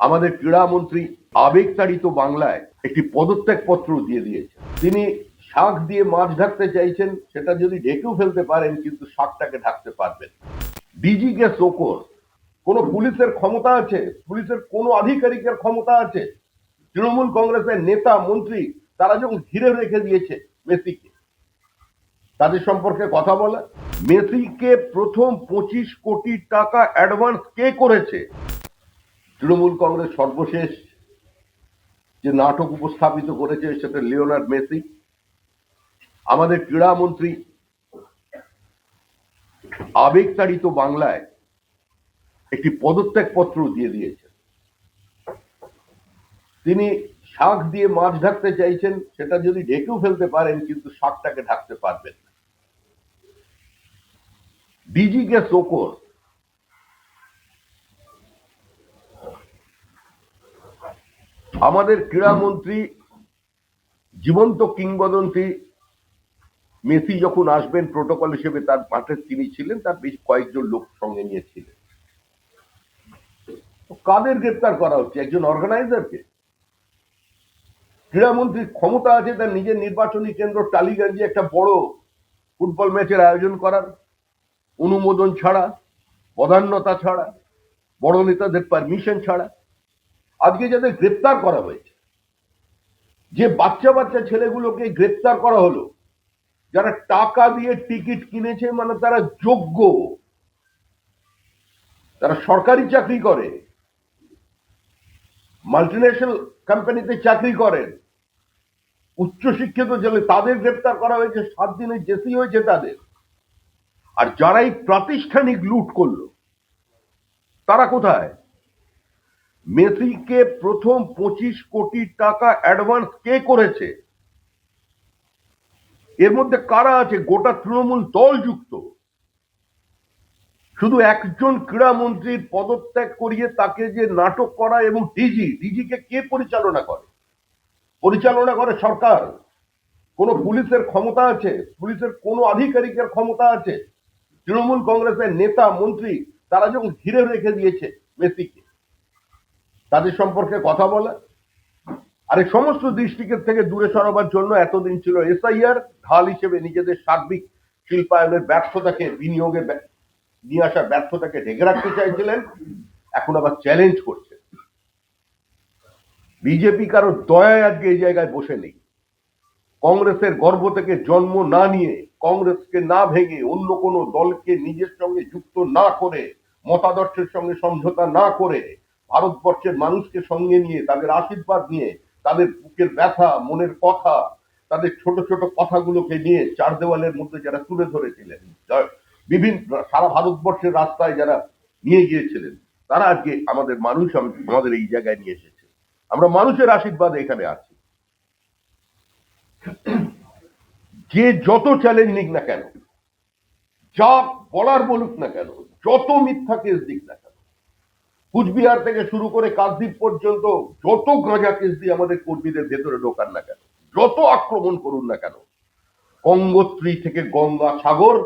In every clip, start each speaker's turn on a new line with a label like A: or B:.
A: আমাদের ক্রীড়ামন্ত্রী আবেগতাড়িত বাংলায় একটি পদত্যাগপত্র দিয়ে দিয়েছেন। তিনি শাক দিয়ে মাছ ঢাকতে চাইছেন, সেটা যদি ঢেকেও ফেলতে পারেন কিন্তু শাকটাকে ঢাকতে পারবেন। ডিজিকে শোকর, কোন পুলিশের ক্ষমতা আছে? পুলিশের কোন আধিকারিকের ক্ষমতা আছে? তৃণমূল কংগ্রেসের নেতা মন্ত্রী তারা যখন ঘিরে রেখে দিয়েছে মেসিকে, তাদের সম্পর্কে কথা বলা। মেসিকে প্রথম 25 কোটি টাকা অ্যাডভান্স কে করেছে? তৃণমূল কংগ্রেস সর্বশেষ যে নাটক উপস্থাপিত করেছে সেটা লিওনার্ড মেসি। আমাদের ক্রীড়ামন্ত্রী আবেগতাড়িত বাংলায় একটি পদত্যাগপত্র দিয়ে দিয়েছেন। তিনি শাক দিয়ে মাছ ঢাকতে চাইছেন, সেটা যদি ঢেকেও ফেলতে পারেন কিন্তু শাকটাকে ঢাকতে পারবেন না। ডিজিকে শোকর, আমাদের ক্রীড়ামন্ত্রী জীবন্ত কিংবদন্তি মেসি যখন আসবেন প্রোটোকল হিসেবে তার মাঠে তিনি ছিলেন, তার বেশ কয়েকজন লোক সঙ্গে নিয়েছিলেন। কাদের গ্রেপ্তার করা হচ্ছে? একজন অর্গানাইজারকে। ক্রীড়ামন্ত্রীর ক্ষমতা আছে তার নিজের নির্বাচনী কেন্দ্র টালিগঞ্জে একটা বড় ফুটবল ম্যাচের আয়োজন করার, অনুমোদন ছাড়া, বদান্যতা ছাড়া, বড় নেতাদের পারমিশন ছাড়া। আজকে যাদের গ্রেপ্তার করা হয়েছে, যে বাচ্চা বাচ্চা ছেলেগুলোকে গ্রেপ্তার করা হলো, যারা টাকা দিয়ে টিকিট কিনেছে, মানে তারা যোগ্য, তারা সরকারি চাকরি করে, মাল্টিন্যাশনাল কোম্পানিতে চাকরি করেন, উচ্চশিক্ষিত ছেলে, তাদের গ্রেপ্তার করা হয়েছে। 7 দিনের জেসি হয়েছে তাদের। আর যারা এই প্রাতিষ্ঠানিক লুট করলো তারা কোথায়? মেসিকে প্রথম 25 কোটি টাকা অ্যাডভান্স কে করেছে? এর মধ্যে কারা আছে? গোটা তৃণমূল দল যুক্ত। শুধু একজন ক্রীড়ামন্ত্রীর পদত্যাগ করিয়ে তাকে যে নাটক করা, এবং ডিজিকে কে পরিচালনা করে? পরিচালনা করে সরকার। কোন পুলিশের ক্ষমতা আছে? পুলিশের কোন আধিকারিকের ক্ষমতা আছে? তৃণমূল কংগ্রেসের নেতা মন্ত্রী তারা যখন ঘিরে রেখে দিয়েছে মেসিকে, তাদের সম্পর্কে কথা বলা। আর এই সমস্ত দৃষ্টিকের থেকে দূরে সরাবার জন্য এতদিন ছিল এসআইআর, ঢাল হিসেবে নিজেদের সার্বিক শিল্পায়নের ব্যর্থতাকে, বিনিয়োগে নিয়ে আসার ব্যর্থতাকে ঢেকে রাখতে চাইছিলেন। এখন আবার চ্যালেঞ্জ করছে। বিজেপি কারোর দয়ায় আজকে এই জায়গায় বসে নেই। কংগ্রেসের গর্ভ থেকে জন্ম না নিয়ে, কংগ্রেসকে না ভেঙে, অন্য কোনো দলকে নিজের সঙ্গে যুক্ত না করে, মতাদর্শের সঙ্গে সমঝোতা না করে, ভারতবর্ষের মানুষকে সঙ্গে নিয়ে, তাদের আশীর্বাদ নিয়ে, তাদের বুকের ব্যথা, মনের কথা, তাদের ছোট ছোট কথাগুলোকে নিয়ে চার দেওয়ালের মধ্যে যারা তুলে ধরেছিলেন, বিভিন্ন সারা ভারতবর্ষের রাস্তায় যারা নিয়ে গিয়েছিলেন, তারা আজকে আমাদের মানুষ আমাদের এই জায়গায় নিয়ে এসেছে। আমরা মানুষের আশীর্বাদে এখানে আছি। যে যত চ্যালেঞ্জ নিক না কেন, যা বলার বলুক না কেন, যত মিথ্যা কেস দিক না কেন, কুচবিহার থেকে শুরু করে কাকদ্বীপ পর্যন্ত যত গাঁজা কেস দিয়ে আমাদের কর্মীদের ভেতরে ঢোকান না কেন, যত আক্রমণ করুন না কেন, গঙ্গোত্রী থেকে গঙ্গা সাগর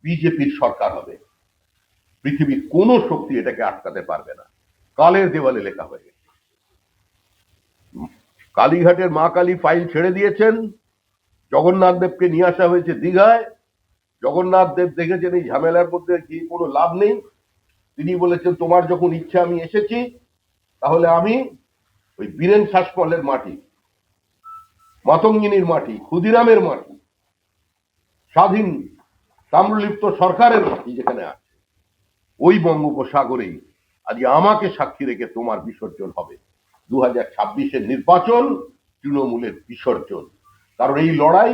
A: বিজেপির সরকার হবে। পৃথিবীর কোন শক্তি এটাকে আটকাতে পারবে না। কালের দেওয়ালে লেখা হয়ে গেছে। কালীঘাটের মা কালী ফাইল ছেড়ে দিয়েছেন। জগন্নাথ দেবকে নিয়ে আসা হয়েছে দীঘায়। জগন্নাথ দেব দেখেছেন এই ঝামেলার মধ্যে কি কোনো লাভ নেই। তিনি বলেছেন, তোমার যখন ইচ্ছা আমি এসেছি, তাহলে আমি ওই বীরেন শাসমলের মাটি, মাতঙ্গিনীর মাটি, ক্ষুদিরামের মাটি, স্বাধীন তাম্রলিপ্ত সরকারের মাটি যেখানে আছে, ওই বঙ্গোপসাগরেই আজ আমাকে সাক্ষী রেখে তোমার বিসর্জন হবে। 2026-এর নির্বাচন তৃণমূলের বিসর্জন। কারণ এই লড়াই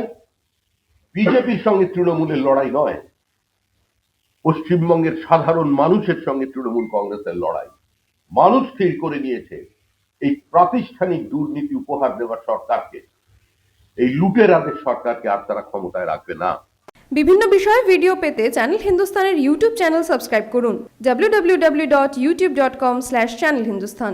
A: বিজেপির সঙ্গে তৃণমূলের লড়াই নয়, পশ্চিমবঙ্গের সাধারণ মানুষের সঙ্গে তৃণমূল কংগ্রেসের লড়াই। মানুষ স্থির করে নিয়েছে এই প্রাতিষ্ঠানিক দুর্নীতি উপহার দেওয়ার সরকারকে, এই লুটেরাদের সরকারকে আর তারা ক্ষমতায় রাখবে না।
B: বিভিন্ন বিষয়ে ভিডিও পেতে চ্যানেল হিন্দুস্তানের ইউটিউব চ্যানেল সাবস্ক্রাইব করুন www.youtube.com/channelhindustan।